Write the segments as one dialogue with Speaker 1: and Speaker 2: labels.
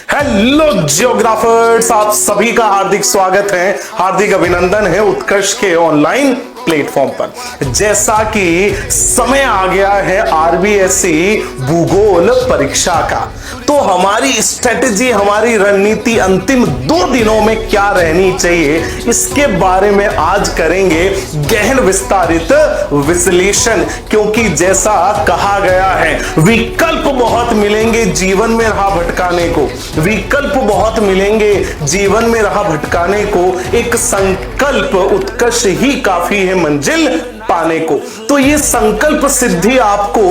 Speaker 1: Hello geographers, आप सभी का हार्दिक स्वागत है, हार्दिक अभिनंदन है उत्कर्ष के ऑनलाइन प्लेटफॉर्म पर। जैसा कि समय आ गया है आरबीएसई भूगोल परीक्षा का, तो हमारी स्ट्रेटेजी, हमारी रणनीति अंतिम 2 दिनों में क्या रहनी चाहिए, इसके बारे में आज करेंगे गहन विस्तारित विश्लेषण। क्योंकि जैसा कहा गया है, विकल्प बहुत मिलेंगे जीवन में राह भटकाने को, विकल्प बहुत मिलेंगे जीवन में राह भटकाने को, एक संकल्प उत्कर्ष ही काफी है मंजिल पाने को। तो ये संकल्प सिद्धि आपको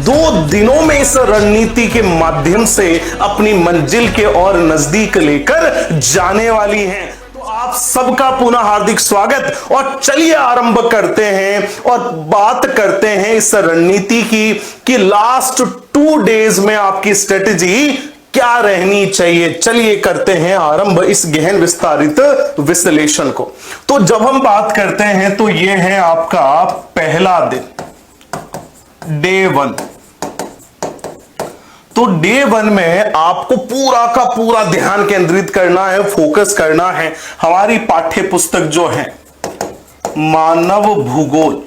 Speaker 1: 2 दिनों में इस रणनीति के माध्यम से अपनी मंजिल के और नजदीक लेकर जाने वाली है। तो आप सबका पुनः हार्दिक स्वागत, और चलिए आरंभ करते हैं और बात करते हैं इस रणनीति की कि लास्ट 2 डेज में आपकी स्ट्रेटेजी क्या रहनी चाहिए। चलिए करते हैं आरंभ इस गहन विस्तारित विश्लेषण को। तो जब हम बात करते हैं तो यह है आपका पहला दिन, डे 1। तो डे 1 में आपको पूरा का पूरा ध्यान केंद्रित करना है, फोकस करना है हमारी पाठ्य पुस्तक जो है मानव भूगोल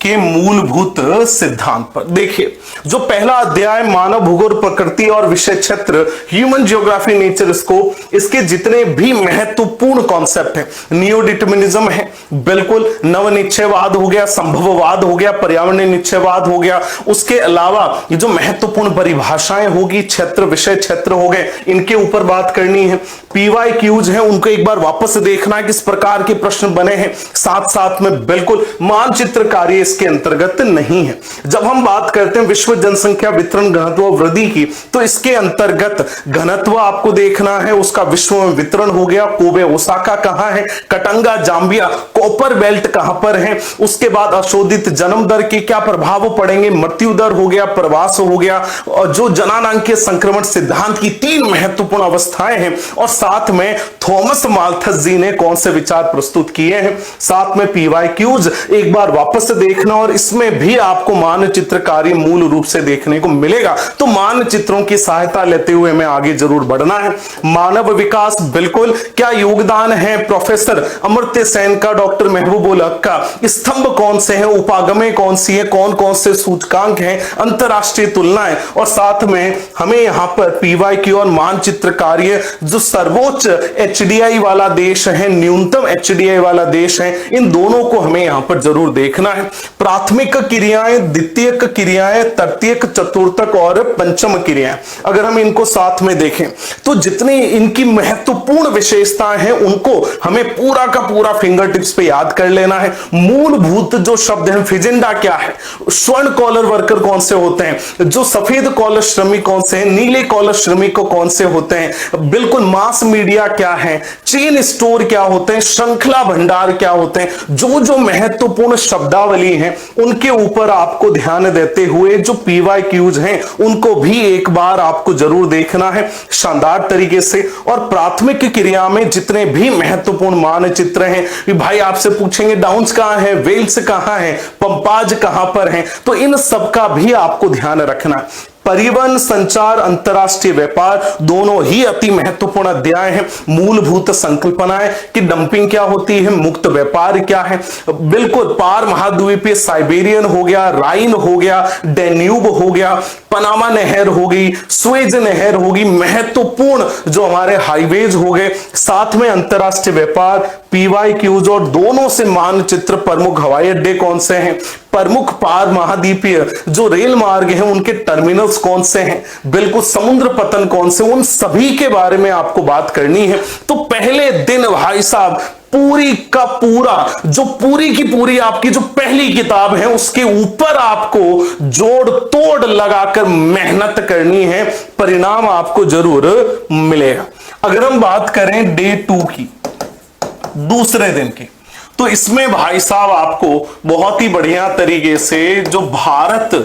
Speaker 1: के मूलभूत सिद्धांत पर। देखिए, जो पहला अध्याय मानव भूगोल प्रकृति और विषय क्षेत्र ह्यूमन जियोग्राफी नेचर स्कोप, इसके जितने भी महत्वपूर्ण कॉन्सेप्ट हैं, नियो डिटर्मिनिज्म है, बिल्कुल नवनिश्चयवाद हो गया, संभववाद हो गया, पर्यावरणीय निश्चयवाद हो गया, उसके अलावा ये जो महत्वपूर्ण परिभाषाएं होगी, क्षेत्र विषय क्षेत्र हो गए, इनके ऊपर बात करनी है। पीवाईक्यूज है, उनको एक बार वापस देखना है, किस प्रकार के प्रश्न बने हैं। साथ साथ में बिल्कुल मानचित्र कार्य इसके अंतर्गत नहीं है। जब हम बात करते हैं विश्व जनसंख्या वितरण घनत्व वृद्धि की, तो इसके अंतर्गत घनत्व आपको देखना है, उसका विश्व में वितरण हो गया। कोबे ओसाका कहां है, कटंगा जाम्बिया कॉपर बेल्ट कहां पर है, उसके बाद अशोधित जन्म दर के क्या प्रभाव पड़ेंगे, मृत्यु दर हो गया, प्रवास हो गया, और जो जननांगीय संक्रमण सिद्धांत की 3 महत्वपूर्ण अवस्थाएं हैं, और साथ में थॉमस माल्थस जी ने कौन से विचार प्रस्तुत किए हैं। साथ में पीवाईक्यूज एक बार वापस देखना, और इसमें भी आपको मानचित्र कार्य मूल रूप से देखने को मिलेगा। तो मानचित्रों की सहायता लेते हुए हमें आगे जरूर बढ़ना है। मानव विकास, बिल्कुल क्या योगदान है प्रोफेसर अमर्त्य सेन का, डॉक्टर महबूबुल हक का, स्तंभ कौन से हैं, उपागमें कौन सी है, कौन कौन से सूचकांक हैं, अंतरराष्ट्रीय तुलनाएं, और साथ में हमें यहां पर पीवाईक्यू और मानचित्र कार्य, जो सर्वोच्च एचडीआई वाला देश है, न्यूनतम एचडीआई वाला देश है, इन दोनों को हमें यहां पर जरूर देखना है। प्राथमिक क्रियाएं, द्वितीयक क्रियाएं, तृतीयक, चतुर्थक और पंचम क्रियाएं, अगर हम इनको साथ में देखें तो जितनी इनकी महत्वपूर्ण विशेषताएं हैं उनको हमें पूरा का पूरा फिंगर टिप्स पे याद कर लेना है। मूलभूत जो शब्द हैं, फिजेंडा क्या है, स्वर्ण कॉलर वर्कर कौन से होते हैं, जो सफेद कॉलर श्रमिक कौन से हैं, नीले कॉलर श्रमिक कौन से होते हैं, बिल्कुल मास मीडिया क्या है, चेन स्टोर क्या होते हैं, श्रृंखला भंडार क्या होते हैं, जो महत्वपूर्ण शब्दावली हैं उनके ऊपर आपको ध्यान देते हुए जो पीवाईक्यूज हैं उनको भी एक बार आपको जरूर देखना है शानदार तरीके से। और प्राथमिक क्रिया में जितने भी महत्वपूर्ण मानचित्र हैं, भाई आपसे पूछेंगे डाउन्स कहां है, वेल्स कहां है, पंपाज कहां पर है, तो इन सब का भी आपको ध्यान रखना है। परिवहन, संचार, अंतरराष्ट्रीय व्यापार, दोनों ही अति महत्वपूर्ण अध्याय हैं। मूलभूत संकल्पनाएं कि डंपिंग क्या होती है, मुक्त व्यापार क्या है, बिल्कुल पार महाद्वीपीय साइबेरियन हो गया, राइन हो गया, डेन्यूब हो गया, पनामा नहर होगी, स्वेज नहर होगी, महत्वपूर्ण जो हमारे हाईवेज हो गए, साथ में अंतरराष्ट्रीय व्यापार, पीवाईक्यूज, और दोनों से मानचित्र, प्रमुख हवाई अड्डे कौन से हैं, प्रमुख पार महाद्वीपीय जो रेल मार्ग हैं उनके टर्मिनल्स कौन से हैं, बिल्कुल समुद्र पतन कौन से, उन सभी के बारे में आपको बात करनी है। तो पहले दिन भाई साहब पूरी का पूरा, जो पूरी की पूरी आपकी जो पहली किताब है उसके ऊपर आपको जोड़ तोड़ लगाकर मेहनत करनी है, परिणाम आपको जरूर मिलेगा। अगर हम बात करें डे 2 की, दूसरे दिन की, तो इसमें भाई साहब आपको बहुत ही बढ़िया तरीके से जो भारत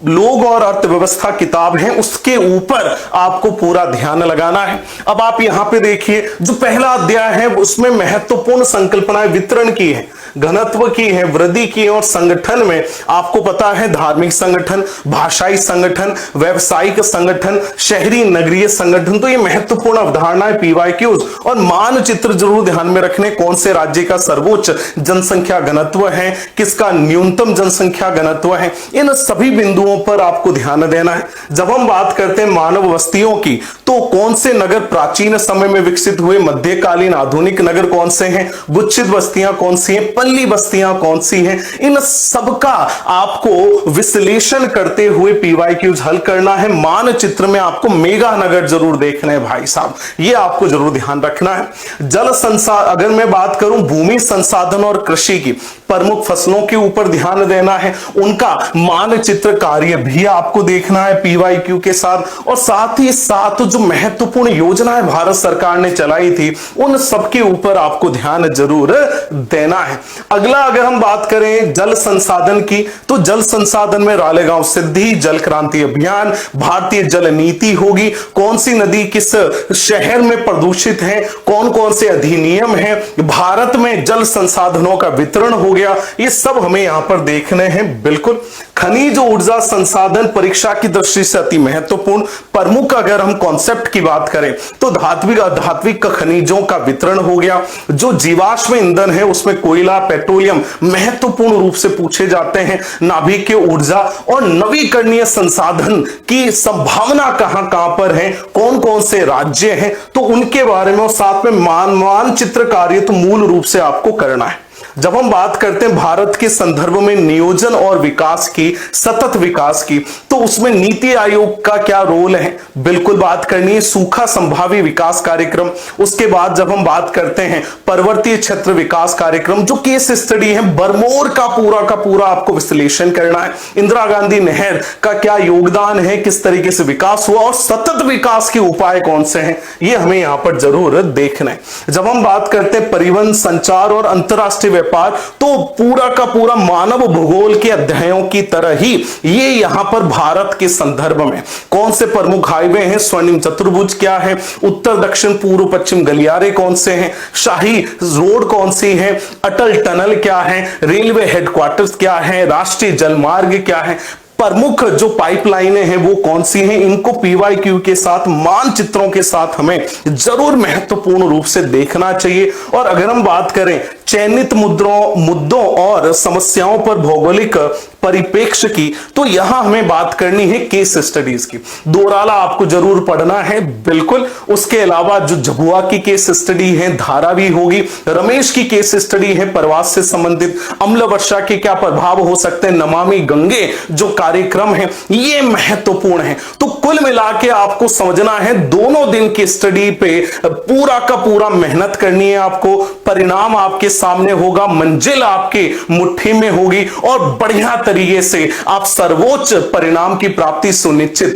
Speaker 1: लोग और अर्थव्यवस्था किताब है, उसके ऊपर आपको पूरा ध्यान लगाना है। अब आप यहां पे देखिए, जो पहला अध्याय है उसमें महत्वपूर्ण संकल्पनाएं वितरण की है, घनत्व की है, वृद्धि की है, और संगठन में आपको पता है धार्मिक संगठन, भाषाई संगठन, व्यावसायिक संगठन, शहरी नगरीय संगठन। तो ये महत्वपूर्ण अवधारणाएं पीवाईक्यूज और मानचित्र जरूर ध्यान में रखने, कौन से राज्य का सर्वोच्च जनसंख्या घनत्व है, किसका न्यूनतम जनसंख्या घनत्व है, इन सभी बिंदुओं पर आपको ध्यान देना है। जब हम बात करते हैं मानव बस्तियों की, तो कौन से नगर प्राचीन समय में विकसित हुए, मध्यकालीन आधुनिक नगर कौन से हैं, गुच्छित बस्तियां कौन सी हैं, पल्ली बस्तियां कौन सी हैं, इन सबका आपको विश्लेषण करते हुए पीवाईक्यूज हल करना है। मानचित्र में आपको मेगा नगर जरूर देखना है भाई साहब, ये आपको जरूर ध्यान रखना है। जल संसाधन, अगर मैं बात करूं भूमि संसाधन और कृषि की, प्रमुख फसलों के ऊपर ध्यान देना है, उनका मानचित्र कार्य भी आपको देखना है पीवाईक्यू के साथ, और साथ ही साथ जो महत्वपूर्ण योजनाएं भारत सरकार ने चलाई थी उन सबके ऊपर आपको ध्यान जरूर देना है। अगला अगर हम बात करें जल संसाधन की, तो जल संसाधन में रालेगांव सिद्धि, जल क्रांति अभियान, भारतीय जल नीति होगी, कौन सी नदी किस शहर में प्रदूषित है, कौन कौन से अधिनियम है, भारत में जल संसाधनों का वितरण हो गया, ये सब हमें यहां पर देखने हैं। बिल्कुल खनिज ऊर्जा संसाधन परीक्षा की दृष्टि से अति महत्वपूर्ण। प्रमुख अगर हम कॉन्सेप्ट की बात करें तो धात्विक खनिजों का वितरण हो गया। जो जीवाश्म ईंधन है उसमें कोयला, पेट्रोलियम महत्वपूर्ण रूप से पूछे जाते हैं। नाभिकीय ऊर्जा और नवीकरणीय संसाधन की संभावना कहां कहां पर है, कौन कौन से राज्य हैं, तो उनके बारे में, और साथ में मानचित्र कार्य तो मूल रूप से आपको करना है। जब हम बात करते हैं भारत के संदर्भ में नियोजन और विकास की, सतत विकास की, तो उसमें नीति आयोग का क्या रोल है, बिल्कुल बात करनी है। सूखा संभावी विकास कार्यक्रम, उसके बाद जब हम बात करते हैं पर्वतीय क्षेत्र विकास कार्यक्रम, जो केस स्टडी है, बरमोर का पूरा आपको विश्लेषण करना है। इंदिरा गांधी नहर का क्या योगदान है, किस तरीके से विकास हुआ, और सतत विकास के उपाय कौन से हैं, ये हमें यहां पर जरूर देखना है। जब हम बात करते हैं परिवहन, संचार और अंतरराष्ट्रीय व्यापार, तो पूरा का पूरा मानव भूगोल के अध्यायों की तरह ही ये यहां पर भारत के संदर्भ में कौन से प्रमुख हाईवे हैं, स्वर्णिम चतुर्भुज क्या है, उत्तर दक्षिण पूर्व पश्चिम गलियारे कौन से हैं, शाही रोड कौन सी है, अटल टनल क्या है, रेलवे हेडक्वार्टर्स क्या है, राष्ट्रीय जलमार्ग क्या है, प्रमुख जो पाइपलाइनें हैं वो कौन सी हैं, इनको पीवाईक्यू के साथ, मानचित्रों के साथ हमें जरूर महत्वपूर्ण रूप से देखना चाहिए। और अगर हम बात करें चयनित मुद्दों और समस्याओं पर भौगोलिक परिप्रेक्ष्य की, तो यहां हमें बात करनी है केस स्टडीज की। दोराला आपको जरूर पढ़ना है, बिल्कुल। उसके अलावा जो झबुआ की केस स्टडी है, धारावी होगी, रमेश की केस स्टडी है प्रवास से संबंधित, अम्ल वर्षा के क्या प्रभाव हो सकते हैं, नमामि गंगे जो कार्यक्रम है ये महत्वपूर्ण है। तो कुल मिला के आपको समझना है, दोनों दिन की स्टडी पे पूरा का पूरा मेहनत करनी है आपको। परिणाम आपके सामने होगा, मंजिल आपके मुट्ठी में होगी, और बढ़िया तरीके से आप सर्वोच्च परिणाम की प्राप्ति सुनिश्चित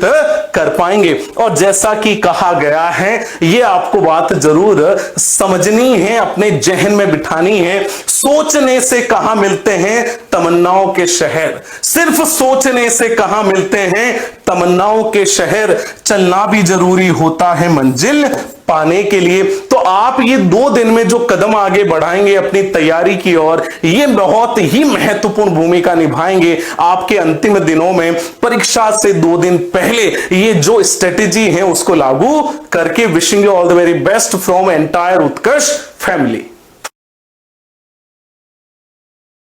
Speaker 1: कर पाएंगे। और जैसा कि कहा गया है, ये आपको बात जरूर समझनी है, अपने जहन में बिठानी है। सोचने से कहां मिलते हैं तमन्नाओं के शहर, सिर्फ सोचने से कहां मिलते हैं तमन्नाओं के शहर, चलना भी जरूरी होता है मंजिल पाने के लिए। तो आप ये 2 दिन में जो कदम आगे बढ़ाएंगे अपनी तैयारी की ओर, ये बहुत ही महत्वपूर्ण भूमिका निभाएंगे आपके अंतिम दिनों में। परीक्षा से 2 दिन पहले ये जो स्ट्रेटेजी है उसको लागू करके। Wishing you all the very best from entire Utkarsh family.